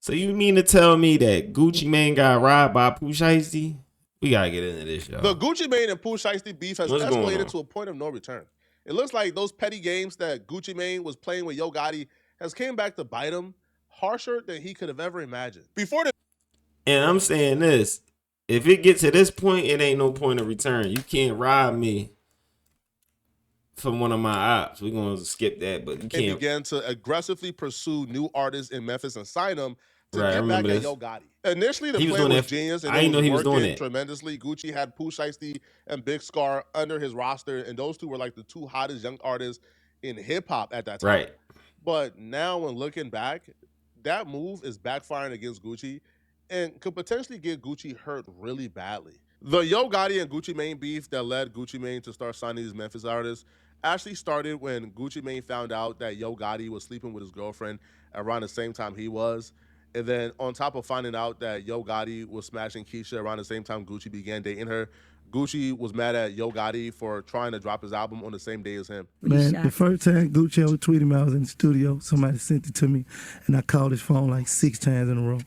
So you mean to tell me that Gucci Mane got robbed by Pooh Shiesty? We gotta get into this, y'all. The Gucci Mane and Pooh Shiesty beef has What's going escalated on? to a point of no return. It looks like those petty games that Gucci Mane was playing with Yo Gotti has came back to bite him harsher than he could have ever imagined. And I'm saying this, if it gets to this point, it ain't no point of return. You can't rob me from one of my ops. We're gonna skip that, but you He can't. began to aggressively pursue new artists in Memphis and sign them to Right, I get back remember at this. Yo Gotti. Initially, the He was plan doing was that- genius, and I it didn't know was he was doing working that. tremendously. Gucci had Pooh Shiesty and Big Scar under his roster, and those two were like the two hottest young artists in hip hop at that time. Right. But now, when looking back, that move is backfiring against Gucci and could potentially get Gucci hurt really badly. The Yo Gotti and Gucci Mane beef that led Gucci Mane to start signing these Memphis artists actually started when Gucci Mane found out that Yo Gotti was sleeping with his girlfriend around the same time he was. And then on top of finding out that Yo Gotti was smashing Keisha around the same time Gucci began dating her, Gucci was mad at Yo Gotti for trying to drop his album on the same day as him. Man, the first time Gucci ever tweeted me, I was in the studio. Somebody sent it to me, and I called his phone like 6 times in a row.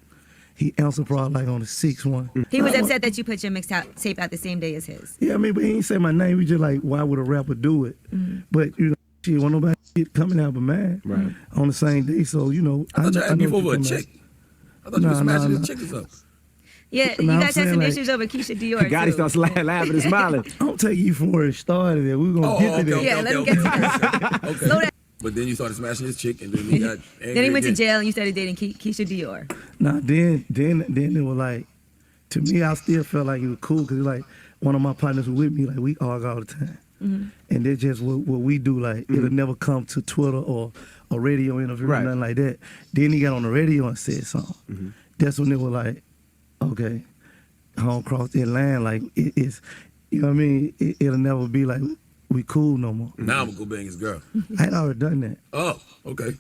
He answered probably like on the 6th one. He was upset that you put your mixtape out the same day as his. Yeah, I mean, but he ain't say my name. He just like, why would a rapper do it? But, you know, shit, when nobody shit coming out but mine on the same day. So, you know. I thought you had beef know over a what you're chick. I thought you were smashing his chick or something. Yeah, you I'm guys had saying, some like- issues over Keisha Dior. Gotti too. starts laughing and smiling. I'm taking you from where it started. We're going to get to that. Yeah, let him get to that. Okay. Slow down. But then you started smashing his chick, and then he got angry Then he went to again. jail and you started dating Keisha Dior. Nah, then it was like, to me, I still felt like it was cool because like one of my partners was with me, like we argue all the time. And that's just what we do. Like it'll never come to Twitter or a radio interview or nothing like that. Then he got on the radio and said something. That's when it was like, okay, I don't cross that line. Like it's, you know what I mean? It'll never be like we cool no more. Now I'm gonna go bang his girl. I had already done that. Oh, okay.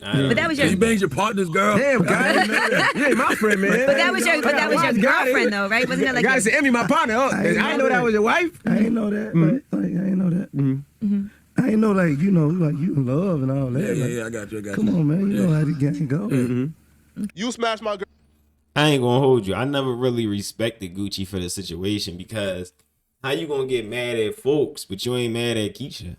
But that was your. You banged your partner's girl. Damn, Gotti. You ain't my friend, man. But that was your girlfriend though, right? Wasn't it like? Gotti said, Emmy, my partner. Oh, I didn't know that was your wife. I ain't know that. Like, I ain't know that. I ain't know like you know like you in love and all that. Yeah, like, yeah, I got you. Come on, man. You know how the game go. You smashed my girl. I ain't gonna hold you. I never really respected Gucci for the situation because how you gonna get mad at folks, but you ain't mad at Keisha?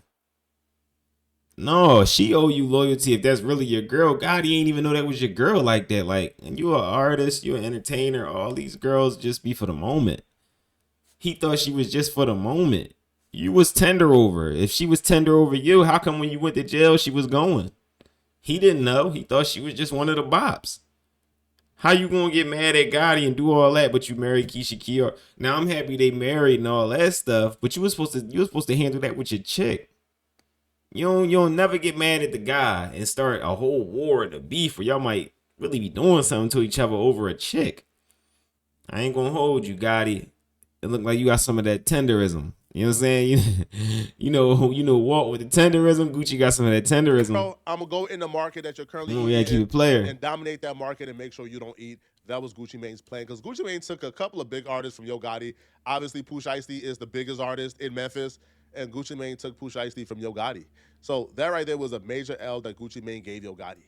No, she owe you loyalty if that's really your girl. Gotti ain't even know that was your girl like that. Like, and you an artist, you an entertainer. All these girls just be for the moment. He thought she was just for the moment. You was tender over her. If she was tender over you, how come when you went to jail she was going? He didn't know. He thought she was just one of the bops. How you gonna get mad at Gotti and do all that, but you married Keisha Kier? Now I'm happy they married and all that stuff, but you were supposed to handle that with your chick. You don't never get mad at the guy and start a whole war and a beef where y'all might really be doing something to each other over a chick. I ain't gonna hold you, Gotti. It look like you got some of that tenderism. You know what I'm saying? You know Walt with the tenderism. Gucci got some of that tenderism. Bro, I'm gonna go in the market that you're currently We gotta keep it player. and dominate that market and make sure you don't eat. That was Gucci Mane's plan because Gucci Mane took a couple of big artists from Yo Gotti. Obviously, Pooh Shiesty is the biggest artist in Memphis, and Gucci Mane took Pooh Shiesty from Yo Gotti. So that right there was a major L that Gucci Mane gave Yo Gotti.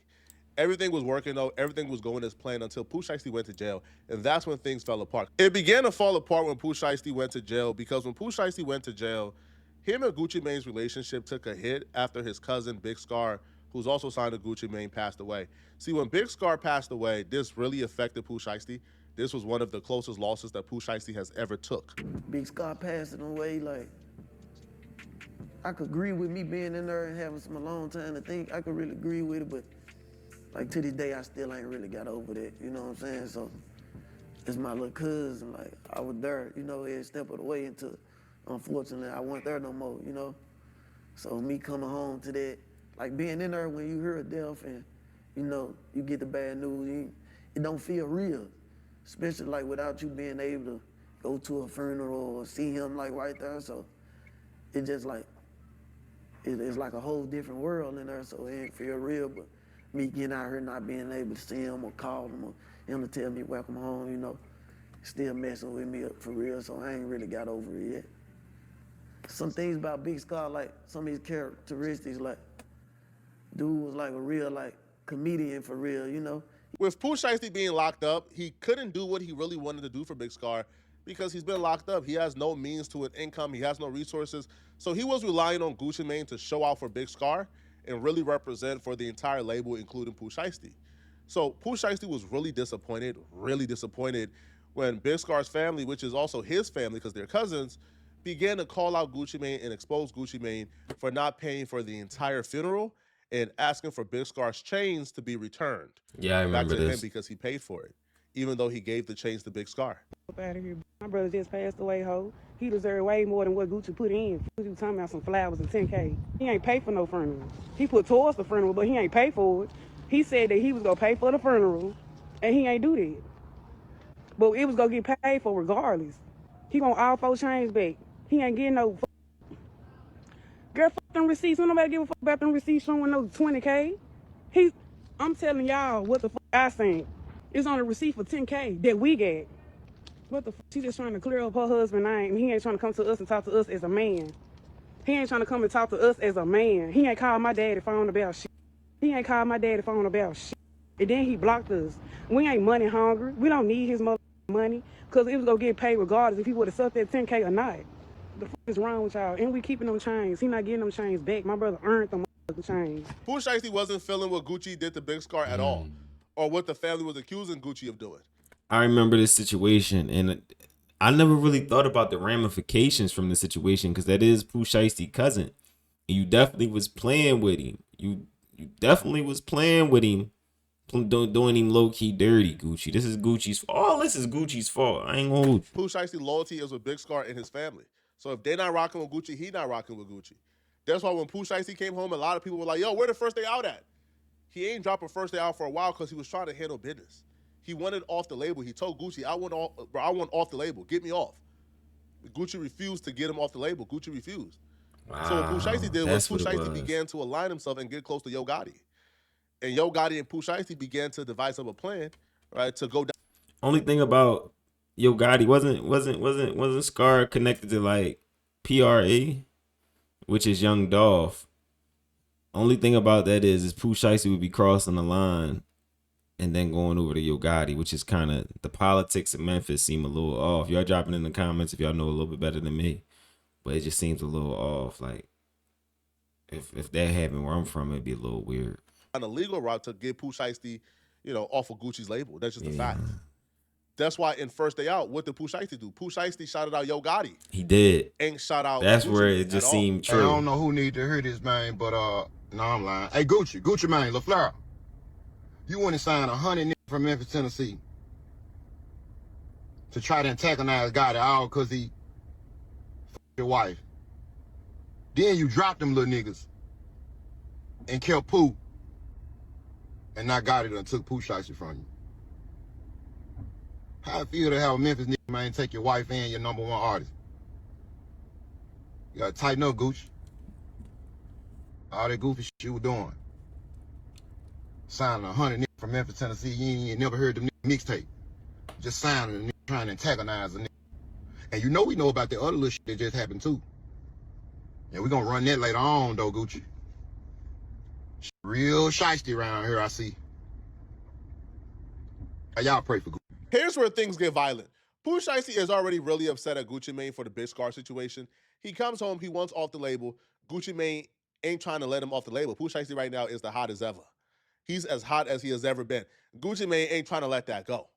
Everything was working though. Everything was going as planned until Pooh Shiesty went to jail, and that's when things fell apart. It began to fall apart when Pooh Shiesty went to jail because when Pooh Shiesty went to jail, him and Gucci Mane's relationship took a hit after his cousin Big Scar, who's also signed to Gucci Mane, passed away. See, when Big Scar passed away, this really affected Pooh Shiesty. This was one of the closest losses that Pooh Shiesty has ever took. Big Scar passing away, like, I could agree with me being in there and having some alone time to think. I could really agree with it, but like to this day, I still ain't really got over that, you know what I'm saying? So it's my little cousin, like I was there, you know, every step of the way until, unfortunately, I wasn't there no more, you know? So me coming home to that, like being in there when you hear a death and, you know, you get the bad news, it don't feel real, especially like without you being able to go to a funeral or see him like right there. So it just like, it's like a whole different world in there, so it ain't feel real, but me getting out here not being able to see him or call him or him to tell me welcome home, you know, still messing with me up for real, so I ain't really got over it yet. Some things about Big Scar, like some of his characteristics, like dude was like a real like comedian for real, you know. With Pooh Shiesty being locked up, he couldn't do what he really wanted to do for Big Scar because he's been locked up. He has no means to an income. He has no resources. So he was relying on Gucci Mane to show out for Big Scar and really represent for the entire label, including Pooh Shiesty. So Pooh Shiesty was really disappointed when Big Scar's family, which is also his family because they're cousins, began to call out Gucci Mane and expose Gucci Mane for not paying for the entire funeral and asking for Big Scar's chains to be returned. Yeah, I remember back to this. him because he paid for it, even though he gave the chains to Big Scar. Up out of here. My brother just passed away, ho. He deserved way more than what Gucci put in. Gucci was talking about some flowers and 10K. He ain't paid for no funeral. He put towards the funeral, but he ain't paid for it. He said that he was gonna pay for the funeral, and he ain't do that. But it was gonna get paid for regardless. He want all 4 chains back. He ain't getting no. Girl, fuck them receipts. Don't nobody give a fuck about them receipts showing no 20K. I'm telling y'all what the fuck I seen. It's on a receipt for 10K that we got. What the fuck? She just trying to clear up her husband's name. He ain't trying to come to us and talk to us as a man. He ain't trying to come and talk to us as a man. He ain't called my daddy phone about shit. He ain't called my daddy phone about shit. And then he blocked us. We ain't money hungry. We don't need his money because it was going to get paid regardless if he would have sucked that 10K or not. The fuck is wrong with y'all? And we keeping them chains. He not getting them chains back. My brother earned them chains. Pooh Shiesty wasn't feeling what Gucci did to Big Scar at all, or what the family was accusing Gucci of doing. I remember this situation, and I never really thought about the ramifications from the situation because that is Pooh Shiesty cousin. You definitely was playing with him. You definitely was playing with him, doing him low key dirty. Gucci, this is Gucci's fault. All this is Gucci's fault. I ain't gonna hold you. Pooh Shiesty loyalty is with Big Scar and his family. So if they're not rocking with Gucci, he not rocking with Gucci. That's why when Pooh Shiesty came home, a lot of people were like, "Yo, where the first day out at?" He ain't dropping first day out for a while because he was trying to handle business. He wanted off the label. He told Gucci, I want off the label. Get me off. Gucci refused to get him off the label. Gucci refused. Wow, so what Pooh Shiesty did was Pooh what it Shiesty was. began to align himself and get close to Yo Gotti. And Yo Gotti and Pooh Shiesty began to devise up a plan, right, to go down. Only thing about Yo Gotti wasn't Scar connected to like PRA, which is Young Dolph. Only thing about that is Pooh Shiesty would be crossing the line and then going over to Yo Gotti, which is kind of the politics of Memphis seem a little off. Y'all dropping in the comments if y'all know a little bit better than me, but it just seems a little off. Like if that happened where I'm from, it'd be a little weird. On a legal route to get Pooh Shiesty, off of Gucci's label. That's just a fact. That's why in First Day Out, what did Pooh Shiesty do? Pooh Shiesty shouted out Yo Gotti. He did. Ain't shout out. That's Gucci where it just seemed Hey, I true. don't know who need to hear this, man, but no, I'm lying. Hey, Gucci Mane, LaFleur, you want to sign 100 niggas from Memphis, Tennessee to try to antagonize Gotti all because he your wife. Then you drop them little niggas and kill Pooh, and not Gotti done took Pooh Shiesty from you. How it feel to have a Memphis nigga, man, take your wife and your #1 artist? You gotta tighten up, Gucci. All that goofy shit you were doing. Signing 100 niggas from Memphis, Tennessee, you ain't never heard them niggas mixtape. Just signing a nigga trying to antagonize a nigga. And we know about the other little shit that just happened too. And we gonna run that later on though, Gucci. Real shiesty around here, I see. Hey, y'all pray for Gucci. Here's where things get violent. Pooh Shiesty is already really upset at Gucci Mane for the Big Scar situation. He comes home, he wants off the label. Gucci Mane ain't trying to let him off the label. Pooh Shiesty right now is the hottest ever. He's as hot as he has ever been. Gucci Mane ain't trying to let that go.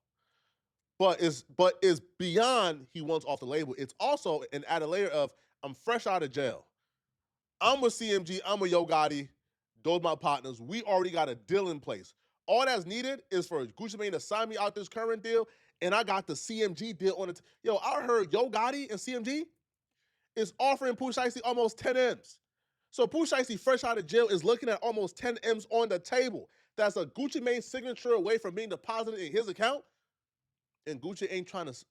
But it's beyond he wants off the label. It's also an added layer of I'm fresh out of jail. I'm with CMG, I'm with Yo Gotti. Those my partners. We already got a deal in place. All that's needed is for Gucci Mane to sign me out this current deal, and I got the CMG deal on it. Yo, I heard Yo Gotti and CMG is offering Pooh Shiesty almost 10 M's. So Pooh Shiesty, fresh out of jail, is looking at almost 10 M's on the table. That's a Gucci Mane signature away from being deposited in his account. And Gucci ain't trying to...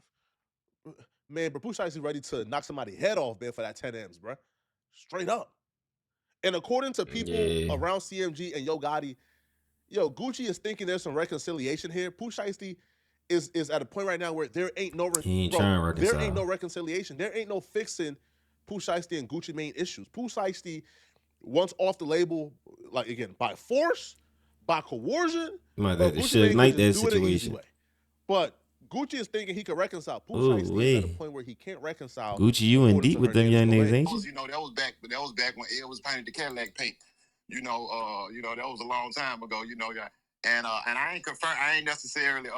Man, but Pooh Shiesty ready to knock somebody's head off, man, for that 10 M's, bro. Straight up. And according to people around CMG and Yo Gotti, Gucci is thinking there's some reconciliation here. Pooh Shiesty is at a point right now where there ain't no there ain't no reconciliation. There ain't no fixing Pooh Shiesty and Gucci Mane issues. Pooh Shiesty wants off the label, like again, by force, by coercion, My or God, Gucci Suge Mane Knight could that just do it an easy situation. way. But Gucci is thinking he could reconcile. Pooh Ooh, Shiesty is at a wee. point where he can't reconcile. Gucci, you in according deep to with her them name, young niggas, Soleil. ain't you? You know, that was back when Ed was painted the Cadillac pink. That was a long time ago. And I ain't necessarily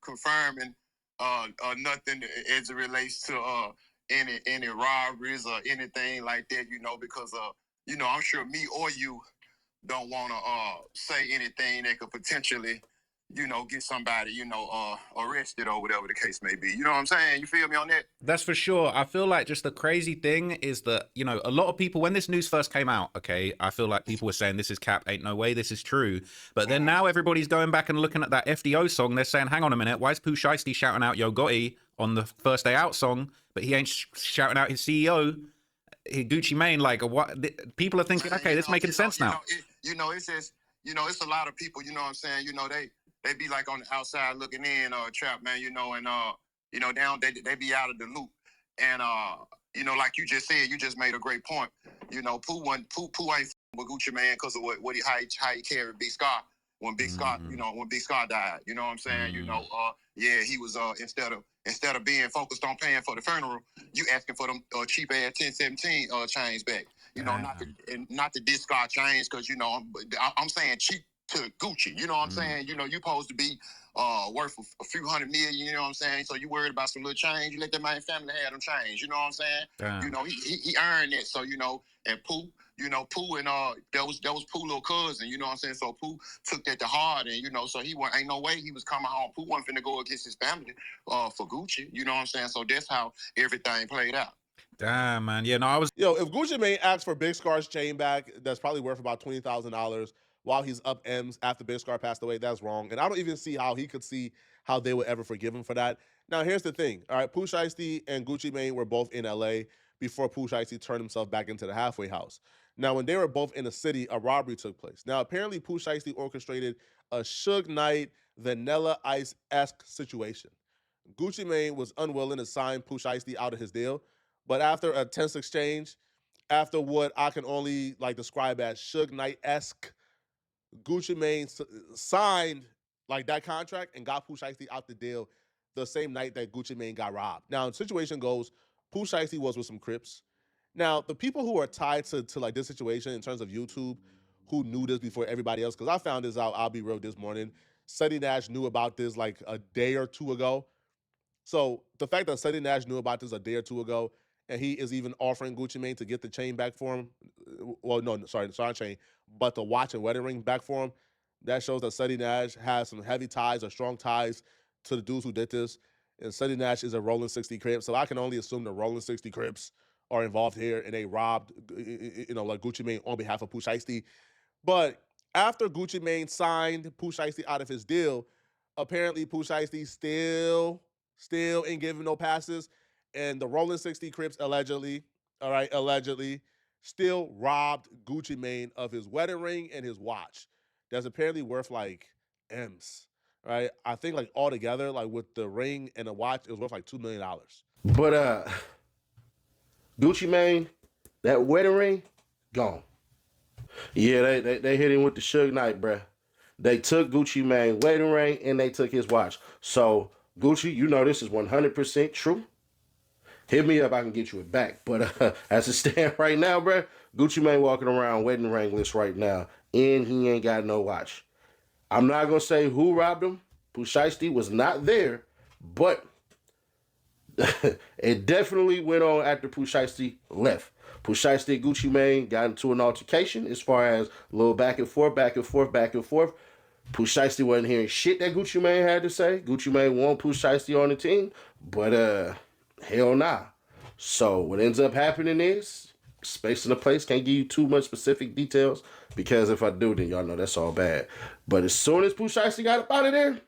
confirming nothing as it relates to any robberies or anything like that. Because I'm sure me or you don't want to say anything that could potentially, get somebody, arrested or whatever the case may be. You know what I'm saying? You feel me on that? That's for sure. I feel like just the crazy thing is that, a lot of people, when this news first came out, okay, I feel like people were saying this is cap, ain't no way this is true. But then now everybody's going back and looking at that FDO song. They're saying, hang on a minute, why is Pooh Shiesty shouting out Yo Gotti on the First Day Out song, but he ain't shouting out his CEO, Gucci Mane? Like, what? People are thinking, okay, this making sense now. It's just, it's a lot of people, you know what I'm saying? They be like on the outside looking in, trap man, and they be out of the loop. And like you just said, you just made a great point. Pooh ain't with Gucci Mane because of how he carried Big Scott when Big Scott, when Big Scott died. You know what I'm saying? He was instead of being focused on paying for the funeral, you asking for them cheap ass 1017 chains back. Not the diss Scott chains, because I'm saying cheap to Gucci. You know what I'm saying? You supposed to be worth a few $100 million. You know what I'm saying? So you worried about some little change? You let that man family have them change. You know what I'm saying? Damn. He earned it. So and Pooh. Pooh and that was Pooh little cousin, you know what I'm saying? So Pooh took that to heart, and so ain't no way he was coming home. Pooh wasn't finna go against his family for Gucci, you know what I'm saying? So that's how everything played out. Damn, man. Yeah, no, I was. If Gucci Mane asks for Big Scar's chain back, that's probably worth about $20,000 while he's up M's after Big Scar passed away. That's wrong. And I don't even see how he could see how they would ever forgive him for that. Now, here's the thing. All right, Pooh Shiesty and Gucci Mane were both in L.A. before Pooh Shiesty turned himself back into the halfway house. Now, when they were both in the city, a robbery took place. Now, apparently, Pooh Shiesty orchestrated a Suge Knight, Vanilla Ice-esque situation. Gucci Mane was unwilling to sign Pooh Shiesty out of his deal, but after a tense exchange, after what I can only describe as Suge Knight-esque, Gucci Mane signed that contract and got Pooh Shiesty out the deal the same night that Gucci Mane got robbed. Now, the situation goes, Pooh Shiesty was with some Crips. Now, the people who are tied to this situation in terms of YouTube, who knew this before everybody else, because I found this out, I'll be real, this morning. Suddy Nash knew about this a day or two ago. So the fact that Suddy Nash knew about this a day or two ago, and he is even offering Gucci Mane to get the chain back for him, well, no, sorry, not chain, but the watch and wedding ring back for him, that shows that Suddy Nash has some heavy ties or strong ties to the dudes who did this. And Suddy Nash is a Rolling 60 Crips, so I can only assume the Rolling 60 Crips are involved here, and they robbed, Gucci Mane on behalf of Pooh Shiesty. But after Gucci Mane signed Pooh Shiesty out of his deal, apparently Pooh Shiesty still ain't giving no passes, and the Rolling 60 Crips allegedly, still robbed Gucci Mane of his wedding ring and his watch. That's apparently worth M's, right? I think altogether, with the ring and the watch, it was worth $2 million. But Gucci Mane, that wedding ring, gone. Yeah, they hit him with the Suge Knight, bruh. They took Gucci Mane wedding ring and they took his watch. So Gucci, this is 100% true. Hit me up, I can get you it back. But as it stands right now, bruh, Gucci Mane walking around wedding ringless right now, and he ain't got no watch. I'm not gonna say who robbed him. Pooh Shiesty was not there, but it definitely went on after Pooh Shiesty left. Pooh Shiesty and Gucci Mane got into an altercation as far as a little back and forth. Pooh Shiesty wasn't hearing shit that Gucci Mane had to say. Gucci Mane want Pooh Shiesty on the team, but hell nah. So what ends up happening is, space and the place, can't give you too much specific details, because if I do, then y'all know that's all bad. But as soon as Pooh Shiesty got up out of there,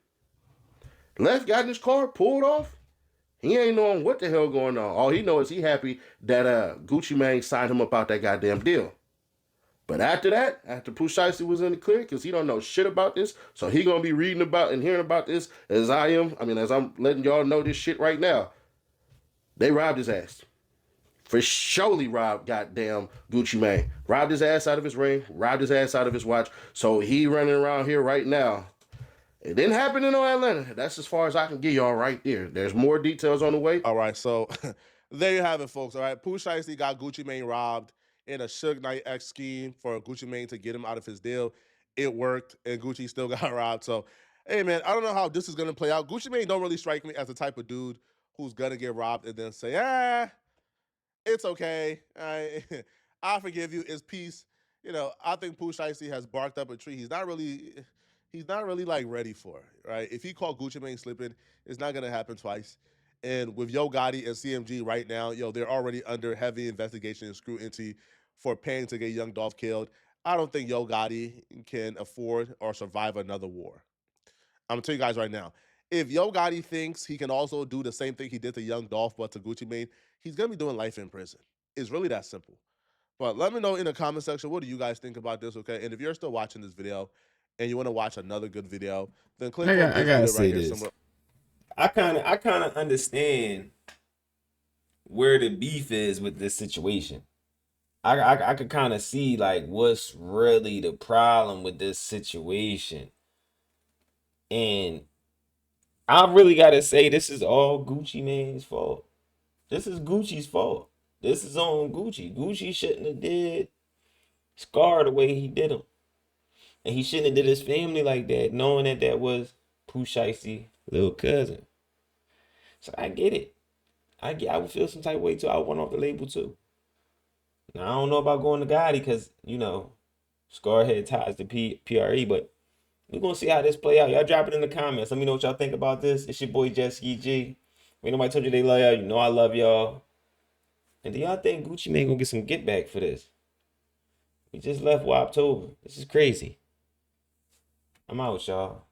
left, got in his car, pulled off, he ain't knowing what the hell going on. All he knows is he happy that Gucci Mane signed him up out that goddamn deal. But after that, after Pooh Shiesty was in the clear, because he don't know shit about this, so he gonna be reading about and hearing about this as as I'm letting y'all know this shit right now. They robbed his ass. for surely robbed goddamn Gucci Mane. Robbed his ass out of his ring, robbed his ass out of his watch. So he running around here right now. It didn't happen in Atlanta. That's as far as I can give y'all right there. There's more details on the way. All right, so there you have it, folks. All right, Pooh Shiesty got Gucci Mane robbed in a Suge Knight X scheme for Gucci Mane to get him out of his deal. It worked, and Gucci still got robbed. So, hey, man, I don't know how this is going to play out. Gucci Mane don't really strike me as the type of dude who's going to get robbed and then say, it's okay. I forgive you. It's peace. You know, I think Pooh Shiesty has barked up a tree. He's not really like ready for it, right? If he caught Gucci Mane slipping, it's not gonna happen twice. And with Yo Gotti and CMG right now, they're already under heavy investigation and scrutiny for paying to get Young Dolph killed. I don't think Yo Gotti can afford or survive another war. I'm gonna tell you guys right now. If Yo Gotti thinks he can also do the same thing he did to Young Dolph but to Gucci Mane, he's gonna be doing life in prison. It's really that simple. But let me know in the comment section, what do you guys think about this, okay? And if you're still watching this video and you want to watch another good video, then click on this video right here somewhere. I kind of understand where the beef is with this situation. I could kind of see like what's really the problem with this situation. And I really got to say, this is all Gucci Mane's fault. This is Gucci's fault. This is on Gucci. Gucci shouldn't have did Scar the way he did him. And he shouldn't have did his family like that, knowing that that was Pooh Shiesty little cousin. So I get it. I would feel some type of way too. I would want off the label too. Now, I don't know about going to Gotti because, Scar had ties to PRE, but we're going to see how this play out. Y'all drop it in the comments. Let me know what y'all think about this. It's your boy, Jesky G. Ain't nobody told you they love y'all. You know I love y'all. And do y'all think Gucci Mane gonna get some get back for this? We just left October. This is crazy. I'm out, y'all.